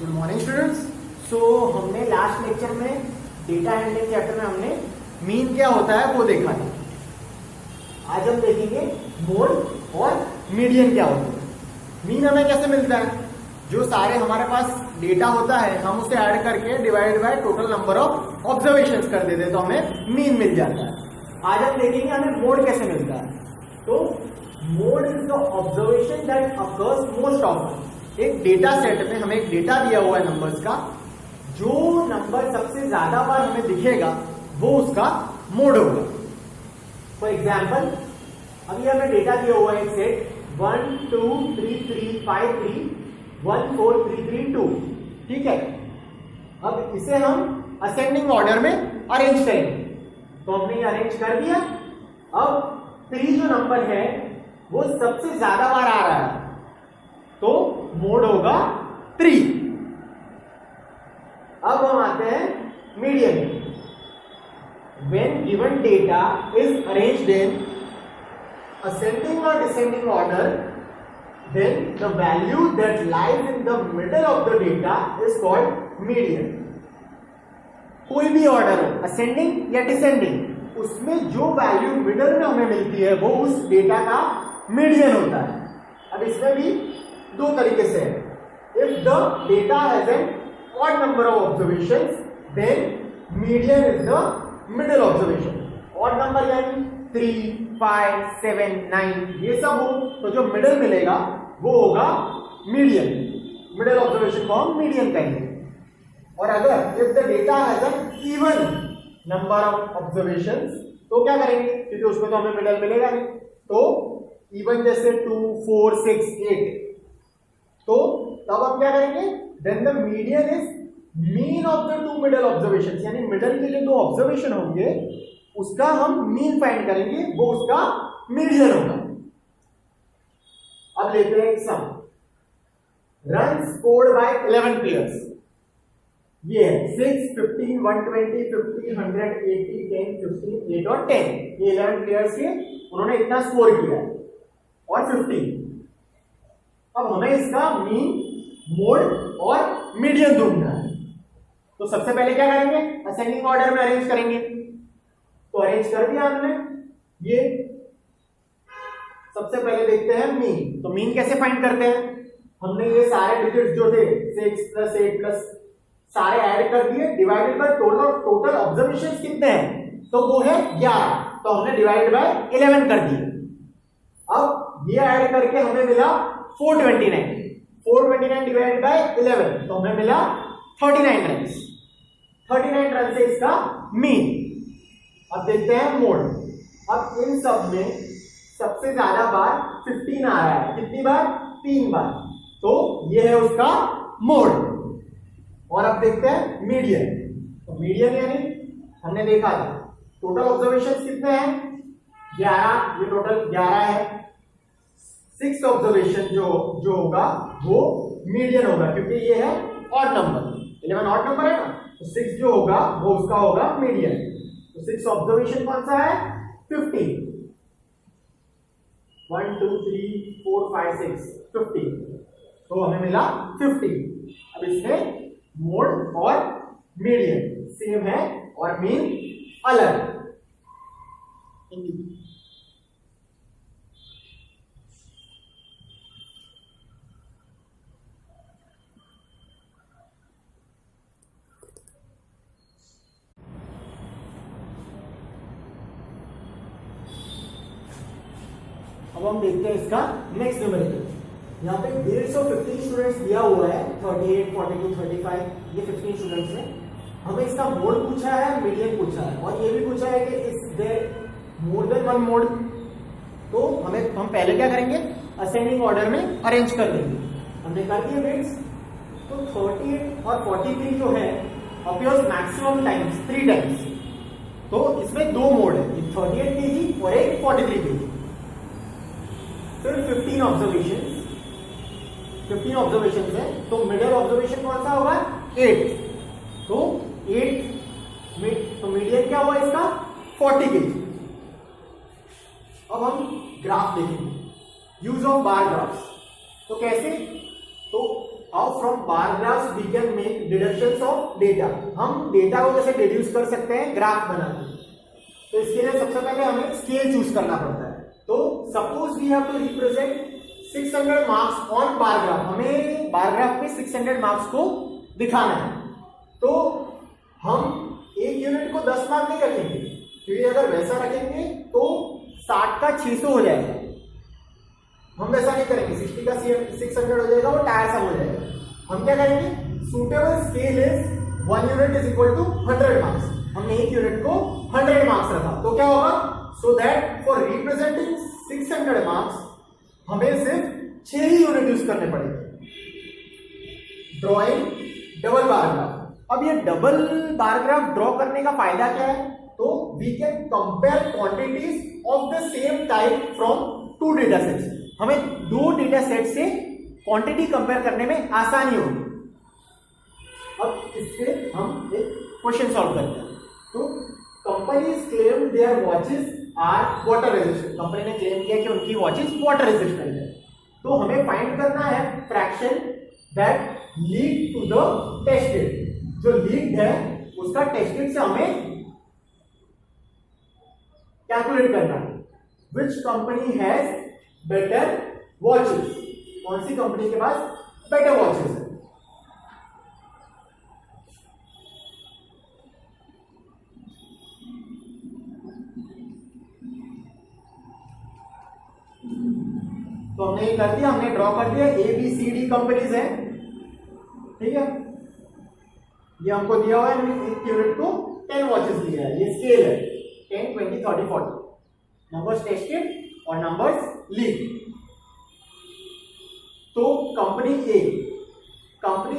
Good morning students. So हमने last lecture में data handling chapter में हमने मीन क्या होता है वो देखा था। आज हम देखेंगे मोड और मीडियन क्या होता है। मीन हमें कैसे मिलता है? जो सारे हमारे पास डेटा होता है हम उसे ऐड करके divide by total number of observations कर देते तो हमें मीन मिल जाता है। आज हम देखेंगे हमें मोड कैसे मिलता है। तो mode is the observation that occurs most often. एक डेटा सेट में हमें एक डेटा दिया हुआ है नंबर्स का, जो नंबर सबसे ज्यादा बार हमें दिखेगा वो उसका मोड होगा। फॉर एग्जाम्पल अभी हमें डेटा दिया हुआ है एक सेट 1 2 3 3 5 3 1 4 3 3 2, ठीक है। अब इसे हम असेंडिंग ऑर्डर में अरेंज करेंगे, तो हमने ये अरेंज कर दिया। अब 3 जो नंबर है वो सबसे ज्यादा बार आ रहा है तो मोड होगा 3। अब हम आते हैं median. When given data is arranged in ascending or descending order, then the value that lies in the middle of the data is called median. कोई भी ऑर्डर हो, असेंडिंग या डिसेंडिंग, उसमें जो वैल्यू मिडल में हमें मिलती है वो उस डेटा का मीडियन होता है। अब इसमें भी दो तरीके से है। If the data has an odd number of observations then median is the middle observation. Odd number यानी 3 5 7 9 ये सब हो तो जो मिडल मिलेगा वो होगा मीडियन। मिडल ऑब्जर्वेशन को हम मीडियन कहेंगे। और अगर if the data has an even number of observations तो क्या करेंगे, क्योंकि उसमें तो हमें मिडल मिलेगा नहीं। तो इवन जैसे 2 4 6 8, तो तब हम क्या करेंगे, then the median is mean of the two middle observations, यानी मिडल के लिए दो ऑब्जर्वेशन होंगे उसका हम मीन फाइंड करेंगे, वो उसका मीडियन होगा। अब लेते हैं एक sum. Run scored by 11 players. ये है 6 15 120 50 100 80 10 15 8 और 10। ये 11 प्लेयर्स के उन्होंने इतना स्कोर किया है और 15। अब हमें इसका मीन, मोड और मीडियन ढूंढना है। तो सबसे पहले क्या करेंगे, असेंडिंग ऑर्डर में अरेंज करेंगे। तो अरेंज कर दिया हमने। ये सबसे पहले देखते हैं मीन। तो मीन कैसे फाइंड करते हैं, हमने ये सारे डिजिट्स जो थे 6 + 8 + सारे ऐड कर दिए, डिवाइडेड बाय टोटल ऑब्जर्वेशंस कितने हैं, तो वो है 11। तो हमने डिवाइड बाय 11 कर दिया। अब ये ऐड करके हमें मिला 429। 429 डिवाइडेड बाय 11 तो हमें मिला 39 रन। 39 रन से इसका मीन। अब देखते हैं मोड। अब इन सब में सबसे ज्यादा बार 15 आ रहा है। कितनी बार? 3 बार। तो ये है उसका मोड। और अब देखते हैं मीडियन। तो मीडियन यानी हमने देखा था टोटल ऑब्जर्वेशंस कितने हैं, 11। ये टोटल 11 है। 6 ऑब्जर्वेशन जो होगा वो मीडियन होगा, क्योंकि ये है ऑड नंबर। 11 ऑड नंबर है ना, तो 6 जो होगा वो उसका होगा मीडियन। तो 6 ऑब्जर्वेशन कौन सा है? 15। 1 2 3 4 5 6 15। तो हमें मिला 15। अब इसमें मोड और मीडियन सेम है और मीन अलग। अब हम देखते हैं इसका नेक्स्ट न्यूमेरिकल। यहाँ पे 150 स्टूडेंट्स दिया हुआ है, 38 42 35, ये 15 स्टूडेंट्स हैं। हमें इसका मोड पूछा है, मीडियन पूछा है, और ये भी पूछा है कि is there more than one mode. तो हम पहले क्या करेंगे, असेंडिंग ऑर्डर में अरेंज कर देंगे। हमने कर दिए वेट्स। तो 38 और 43 जो है अपीयर्स मैक्सिमम टाइम्स 3 टाइम्स। तो इसमें दो मोड है, 38 kg और एक 43 kg। फिर 15 ऑब्जर्वेशन है, तो मिडिल ऑब्जर्वेशन कौन सा होगा? 8। तो 8 में तो मीडियन क्या हुआ इसका? 40 kg। अब हम ग्राफ देखेंगे, यूज ऑफ बार ग्राफ्स। तो कैसे, तो how from bar graphs we can make deductions of data. हम डेटा को कैसे डिड्यूस कर सकते हैं ग्राफ बना के। तो इसके लिए सबसे पहले हमें स्केल चूज करना पड़ता है। तो suppose we have to represent 600 marks on bar graph. हमें बार ग्राफ पे 600 मार्क्स को दिखाना है। तो हम एक यूनिट को 10 मार्क नहीं रखेंगे, क्योंकि अगर वैसा रखेंगे तो 60 का 600 हो जाएगा। हम वैसा नहीं करेंगे, 60 का 600 हो जाएगा, वो टायर सम हो जाएगा। हम क्या करेंगे, suitable scale is 1 unit is equal to 100 marks. हमने एक यूनिट को 100 मार्क्स रखा, तो क्या होगा, so that for representing 600 marks हमें सिर्फ 6 ही यूनिट यूज करने पड़ेंगे। Drawing double bar graph. अब ये डबल बार ग्राफ ड्रॉ करने का फायदा क्या है, तो we can compare quantities of the same type from 2 data sets. हमें 2 डेटा सेट से क्वांटिटी कंपेयर करने में आसानी होगी। अब इससे हम एक क्वेश्चन सॉल्व करते हैं। तो companies claim their watches are water resistant. Company ने क्लेम किया कि उनकी वॉचेस वाटर रेजिस्टेंट है। तो हमें फाइंड करना है fraction that lead to the tested. जो लीड है उसका टेस्टेड से हमें कैलकुलेट करना है। Which company has better watches. कौन सी कंपनी के पास बेटर वॉचेस है। तो हमने ये कर दिया, हमने ड्रॉ कर दिया। ABCD कंपनीज है, ठीक है। ये हमको दिया हुआ है, हमने एक यूनिट को 10 वॉचेस दिया है। ये स्केल है 10, 20, 30, 40 नंबर्स टेस्टेड और नंबर्स लीड। तो कंपनी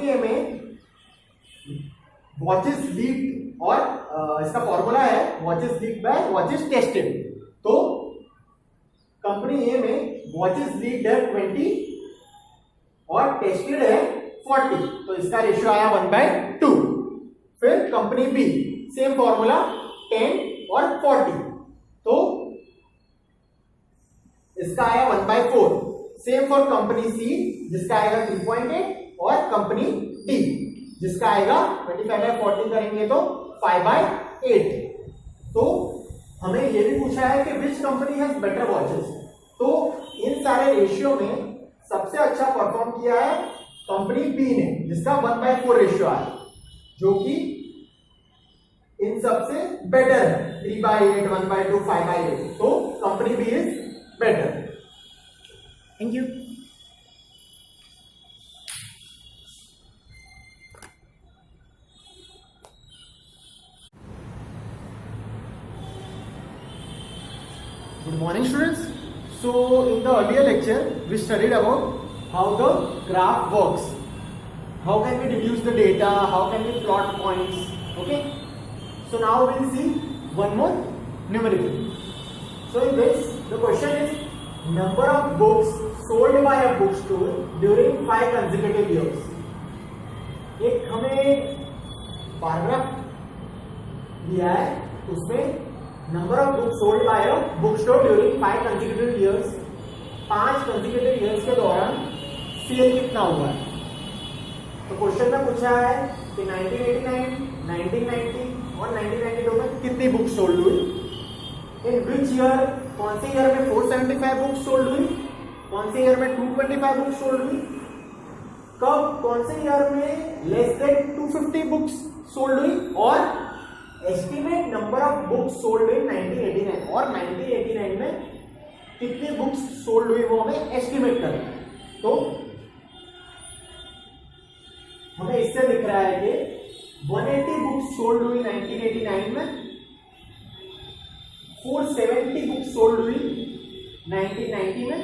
ए में वॉचेस लीड और इसका फॉर्मूला है watches lead by watches tested. तो कंपनी ए में वॉचेस लीड है 20 और टेस्टेड है 40, तो इसका रेशियो आया 1/2। फिर कंपनी बी सेम फॉर्मूला 10 और 40, तो इसका आया 1/4। सेम फॉर कंपनी सी जिसका आएगा 3.8 और कंपनी डी जिसका आएगा 25/40 करेंगे तो 5/8। तो हमें यह भी पूछा है कि विच कंपनी हैज बेटर वॉचेस। तो इन सारे रेशियो में सबसे अच्छा परफॉर्म किया है कंपनी बी ने, जिसका 1/4 रेशियो आया, जो कि इन सबसे बेटर है। 3/8, 1/2, 5/8। तो company B is better. Thank you. Good morning, students. So in the earlier lecture we studied about how the graph works, how can we deduce the data, how can we plot points. Okay, so now we will see one more numerical. So in this the question is number of books sold by a bookstore during 5 consecutive years. एक हमें paragraph दिया है, उसमें number of books sold by a book store during 5 consecutive years. 5 consecutive years के दौरान cell कितना हुआ है। तो क्वेश्चन में पूछा है कि 1989, 1990 और 1992 में कितनी बुक्स सोल्ड हुई। इन विच ईयर, कौन से ईयर में 475 बुक्स सोल्ड हुई, कौन से ईयर में 225 बुक्स सोल्ड हुई, कब कौन से ईयर में लेस देन 250 बुक्स सोल्ड हुई, और estimate number of books sold in 1989। और 1989 में कितनी बुक्स सोल्ड हुई वो हमें एस्टिमेट करना है। तो हमें इससे दिख रहा है कि 180 बुक्स सोल्ड हुई 1989 में, 470 बुक्स सोल्ड हुई 1990 में,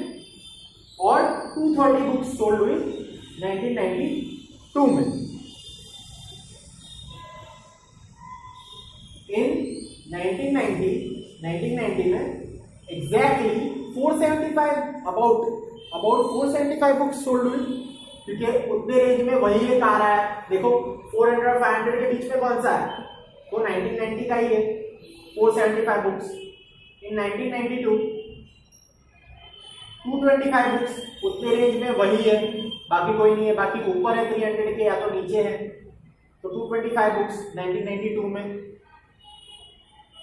और 230 बुक्स सोल्ड हुई 1992 में। इन 1990 में एग्जैक्टली 475 अबाउट 475 बुक्स सोल्ड हुई, क्योंकि उतने रेंज में वही एक आ रहा है। देखो 400 और 500 के बीच में कौन सा है, वो 1990 का ही है, 475 बुक्स। इन 1992 225 बुक्स, उतने रेंज में वही है, बाकी कोई नहीं है, बाकी ऊपर है 300 के या तो नीचे है। तो 225 बुक्स 1992 में।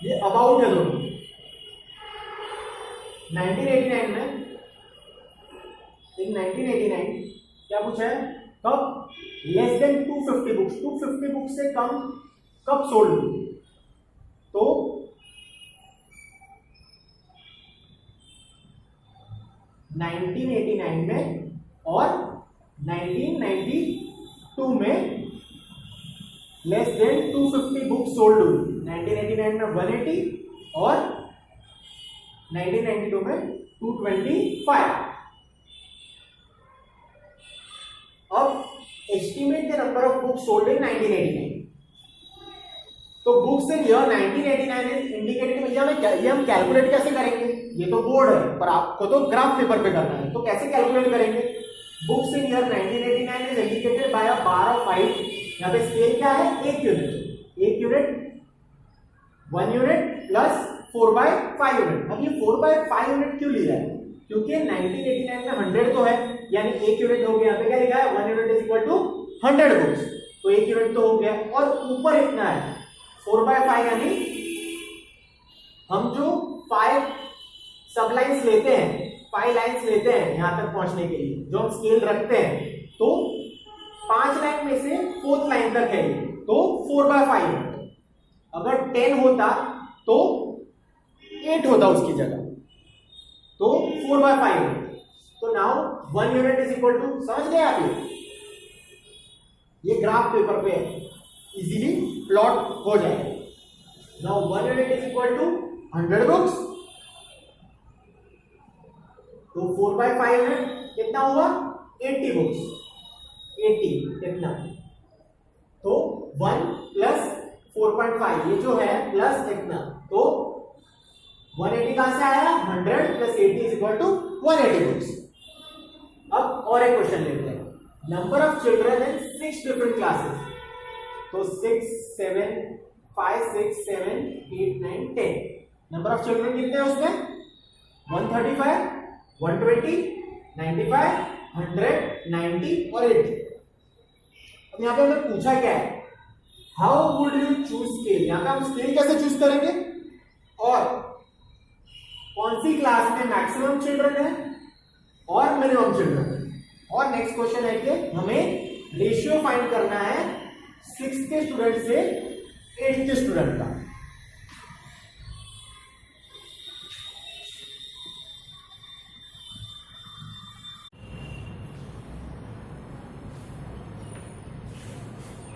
ये अबाउट है दोनों। 1989 में, इन 1989 क्या पूछा है, कब लेस देन 250 बुक्स, 250 बुक्स से कम कब सोल्ड हुई। तो 1989 में और 1992 में लेस देन 250 बुक्स सोल्ड हुई। 1989 में 180 और 1992 में 225। अब estimate the number of books sold in 1989। तो books in year 1989 is indicated. भैया ये हम कैलकुलेट कैसे करेंगे, ये तो बोर्ड है पर आपको तो ग्राफ पेपर पे करना है, तो कैसे कैलकुलेट करेंगे। Books in year 1989 is indicated by a bar of 5। यहाँ पे स्केल क्या है, 1 unit, 1 unit 1 unit plus 4/5 unit. अब ये 4/5 यूनिट क्यों लिया है, क्योंकि 1989 में 100 तो है, यानी 1 यूनिट हो गया। यहाँ पे क्या लिखा है, 1 unit is equal to 100 books, तो 1 यूनिट तो हो गया। और ऊपर इतना है 4/5, यानी हम जो 5 सब लाइन्स लेते हैं, 5 लाइन्स लेते हैं यहां तक पहुंचने के लिए, जो हम स्केल रखते हैं, तो 5 लाइन में से 4th लाइन तक है, तो 4/5 है। अगर 10 होता तो 8 होता उसकी जगह, तो 4/5 है। तो now 1 unit is equal to, समझ गए आप, ये ग्राफ पेपर पे इजीली प्लॉट हो जाएगा। Now 1 unit is equal to 100 books, तो 4/5 यूनिट कितना हुआ, 80 बुक्स, 80 कितना, तो 1 प्लस 4/5 ये जो है प्लस इतना, तो 180 कहां से आया, 100 plus 80 is equal to 180 books. अब और एक क्वेश्चन लेते हैं, number of children in 6 different classes. तो 6 7 5 6 7 8 9 10 नंबर ऑफ चिल्ड्रन कितने हैं उसमें, 135 120 95 100 90 और 80। अब यहाँ पे हमें पूछा क्या है, how would you choose scale. यहाँ पे हम स्केल कैसे चूज करेंगे, और कौन सी क्लास में मैक्सिमम चिल्ड्रन है और मिनिमम चिल्ड्रन है। और नेक्स्ट क्वेश्चन है कि हमें रेशियो फाइंड करना है 6th के स्टूडेंट से 8th के स्टूडेंट का।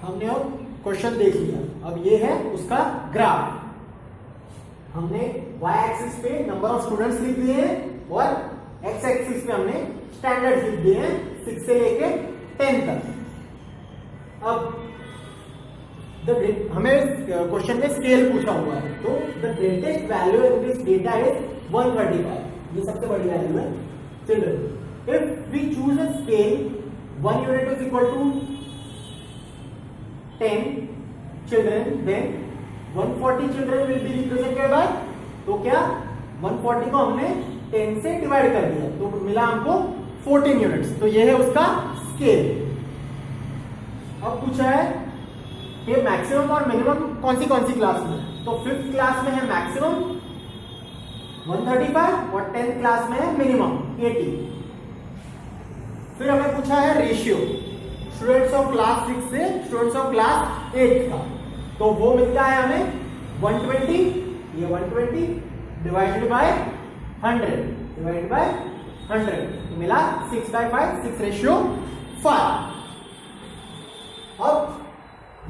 हमने अब क्वेश्चन देख लिया, अब ये है उसका ग्राफ। हमने y एक्सिस पे नंबर ऑफ स्टूडेंट्स लिख दिए हैं और x एक्सिस पे हमने स्टैंडर्ड लिख दिए हैं 6 से लेके 10 तक। अब हमें क्वेश्चन में स्केल पूछा हुआ है, तो the greatest value in this data is 135, ये सबसे बड़ी वैल्यू है children. If we choose a scale 1 unit is equal to 10 children, then 140 children will be represented by, तो क्या 140 को हमने 10 से डिवाइड कर दिया, तो मिला हमको 14 यूनिट्स। तो ये है उसका स्केल। अब पूछा है कि मैक्सिमम और मिनिमम कौन सी क्लास में, तो 5th क्लास में है मैक्सिमम 135 और 10th क्लास में है मिनिमम 80। फिर हमें पूछा है रेशियो स्टूडेंट्स ऑफ क्लास 6 से स्टूडेंट्स ऑफ क्लास 8 का, तो वो मिलता है हमें 120, ये 120 डिवाइडेड बाय 100 डिवाइडेड बाय 100, तो मिला 6/5, 6:5। अब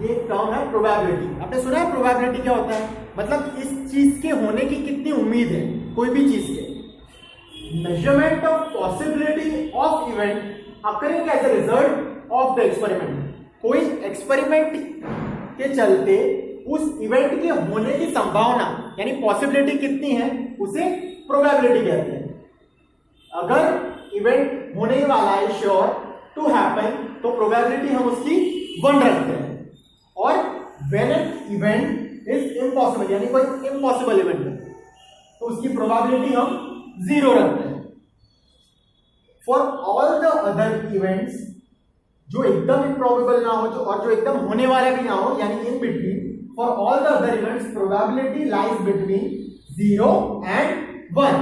ये टर्म है प्रोबेबिलिटी। आपने सुना है प्रोबेबिलिटी क्या होता है, मतलब इस चीज के होने की कितनी उम्मीद है, कोई भी चीज के। Measurement of possibility of event occurring as a result of the experiment. कोई एक्सपेरिमेंट के चलते उस इवेंट के होने की संभावना यानी पॉसिबिलिटी कितनी है, उसे प्रोबेबिलिटी कहते हैं। अगर इवेंट होने वाला है श्योर टू हैपन, तो प्रोबेबिलिटी हम उसकी 1 रखते हैं। और when an event is impossible, यानी कोई इम्पॉसिबल इवेंट है, तो उसकी प्रोबेबिलिटी हम 0 रखते हैं। For all the other events जो एकदम इम्प्रॉबेबल ना हो जो एकदम होने वाला भी ना हो, यानी in between, for all the other events probability lies between 0 and 1.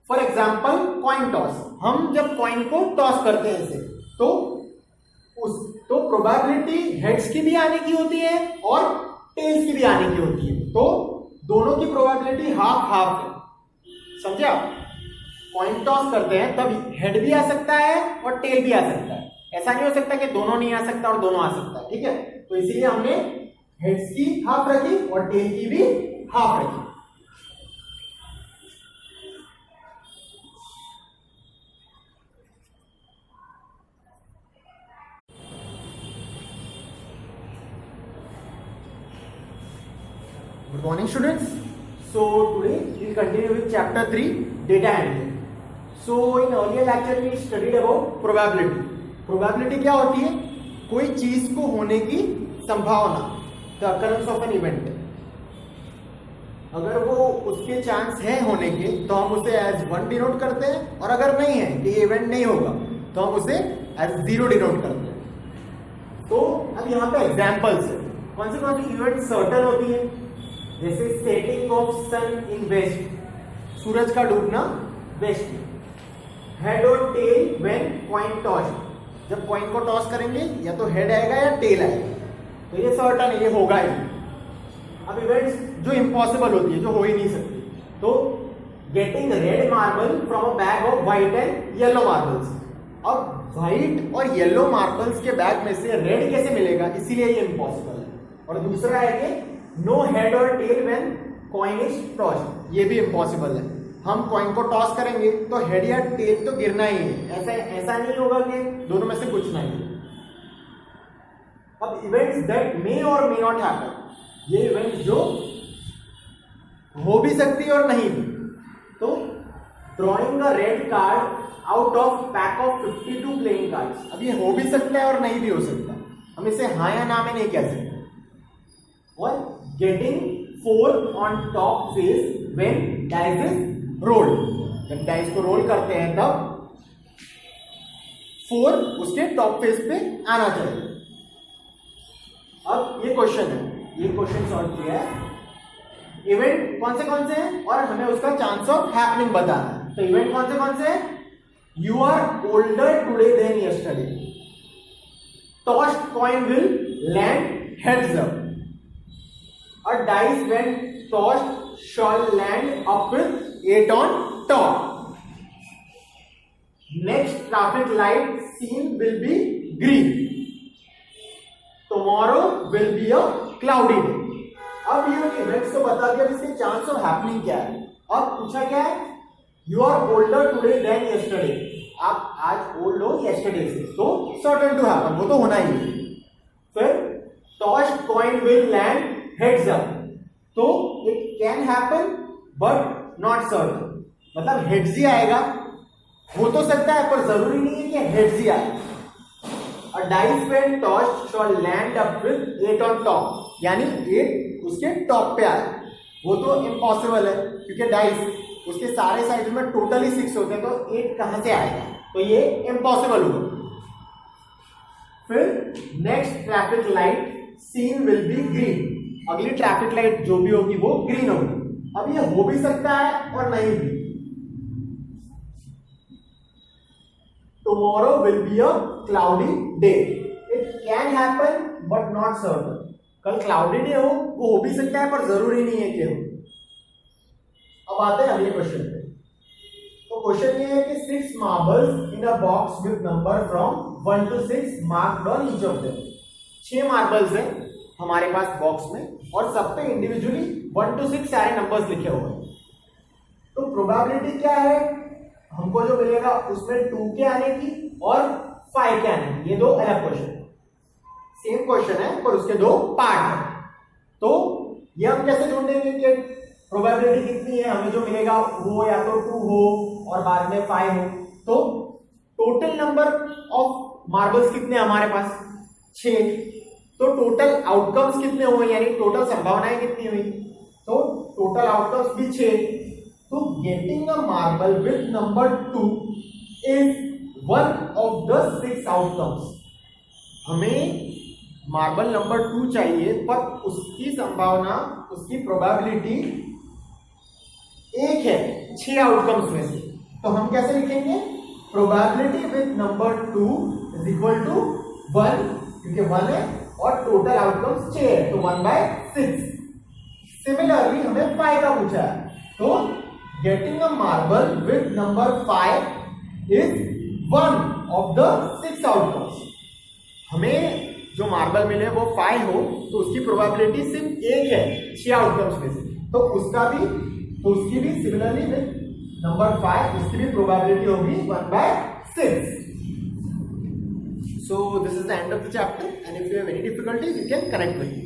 For example coin toss, हम जब कॉइन को टॉस करते हैं ऐसे, तो प्रोबेबिलिटी हेड्स की भी आने की होती है और टेल्स की भी आने की होती है, तो दोनों की प्रोबेबिलिटी हाफ हाफ है. समझे आप? कॉइन टॉस करते हैं तब हेड भी आ सकता है और टेल भी आ सकता है. ऐसा नहीं हो सकता कि दोनों नहीं आ सकता और दोनों आ सकता है. ठीक है, तो इसीलिए हमने हेड्स की हाफ रखी और टेल की भी हाफ रखी. Good morning students. So today we will continue with chapter 3, data handling. So in earlier lecture we studied about probability. Probability क्या होती है? कोई चीज को होने की संभावना, the occurrence of an event. अगर वो उसके चांस है होने के तो हम उसे as 1 डिनोट करते हैं, और अगर नहीं है कि ये इवेंट नहीं होगा तो हम उसे as 0 डिनोट करते हैं. तो अब यहाँ पे एग्जाम्पल्स है. कौन सी इवेंट सर्टन होती है? जैसे setting of sun in west, सूरज का डूबना वेस्ट में. हेड और टेल व्हेन कॉइन टॉस, जब कॉइन को टॉस करेंगे या तो हेड आएगा या टेल आएगा, तो ये सर्टन है, ये होगा ही. अब इवेंट्स जो इम्पॉसिबल होती है, जो हो ही नहीं सकती, तो getting red marble from a bag of white and yellow marbles. अब व्हाइट और येलो मार्बल्स के बैग में से रेड कैसे मिलेगा, इसीलिए ये इम्पॉसिबल है. और दूसरा है कि नो हेड और tail when coin is toss, ये भी इम्पॉसिबल है. हम कॉइन को टॉस करेंगे तो हेड या टेल तो गिरना ही है, ऐसा नहीं होगा कि दोनों में से कुछ नहीं. अब इवेंट्स दैट मे और मे नॉट हैपन, ये इवेंट जो हो भी सकती है और नहीं भी. तो drawing a red card out of pack of 52 playing cards, अब ये हो भी सकता है और नहीं भी हो सकता, हम इसे हाँ या ना में नहीं कह सकते. और getting 4 on top face when dice is rolled, जब डाइस को रोल करते हैं तब 4 उसके टॉप फेस पे आना चाहिए. अब ये क्वेश्चन है, ये क्वेश्चन सॉल्व किया है. इवेंट कौन से हैं और हमें उसका चांस ऑफ हैपनिंग बताना है. तो इवेंट कौन से हैं? You are older today than yesterday, tossed coin will land heads up, a dice when tossed shall land up with 8 on top, next traffic light seen will be green, tomorrow will be a cloudy day. अब ये events तो बता दिया, इसके chance of happening क्या है. अब पूछा क्या है? You are older today than yesterday, आप आज ओल्ड हो यस्टरडे से, तो सर्टेन टू हैपन, वो तो होना ही है. फिर tossed coin will land heads up, तो it can happen but not certain, मतलब हेड्स ही आएगा, हो तो सकता है पर जरूरी नहीं है कि हेड्स ही आए. A dice when tossed shall land up with 8 on top, यानी 8 उसके टॉप पे आए, वो तो इम्पॉसिबल है क्योंकि डाइस उसके सारे साइड में टोटली 6 होते हैं, तो 8 कहां से आएगा, तो ये इम्पॉसिबल होगा. फिर next traffic light seen will be green, अगली ट्रैफिक लाइट जो भी होगी वो ग्रीन होगी. अब ये हो भी सकता है और नहीं भी. Tomorrow will be a cloudy day, it can happen but not certain, कल क्लाउडी डे वो हो भी सकता है पर जरूरी नहीं है कि हो. अब आते हैं अगले क्वेश्चन पे. तो क्वेश्चन ये है कि 6 marbles in a box with number from 1 to 6 marked on each of them. 6 marbles हैं हमारे पास बॉक्स में और सब पे इंडिविजुअली 1 to 6 सारे नंबर्स लिखे हुए हैं. तो प्रोबेबिलिटी क्या है, हमको जो मिलेगा उसमें 2 के आने की और 5 के आने की. ये दो अलग क्वेश्चन, सेम क्वेश्चन है पर उसके दो पार्ट है. तो ये हम कैसे ढूंढेंगे कि प्रोबेबिलिटी कितनी है, हमें जो मिलेगा वो या तो 2 हो और बाद में 5 हो. तो टोटल नंबर ऑफ मार्बल्स कितने हमारे पास? 6. तो टोटल आउटकम्स कितने हुए, यानी टोटल संभावनाएं कितनी हुई? तो टोटल आउटकम्स भी 6. तो getting a marble with number 2 is one of the 6 outcomes. हमें मार्बल नंबर 2 चाहिए, पर उसकी संभावना, उसकी प्रोबेबिलिटी एक है 6 आउटकम्स में से। तो हम कैसे लिखेंगे? Probability with number 2 is equal to 1, क्योंकि 1 है और टोटल आउटकम्स 6 है, तो 1/6। सिमिलरली हमें 5 का पूछा है, तो getting a marble with number 5 is one of the 6 outcomes. हमें जो मार्बल मिले वो 5 हो, तो उसकी प्रोबेबिलिटी सिर्फ एक है 6 आउटकम्स में से, तो उसकी भी सिमिलरली विद नंबर 5 उसकी भी प्रोबेबिलिटी होगी 1/6। So this is the end of the chapter, and if you have any difficulties you can connect with me.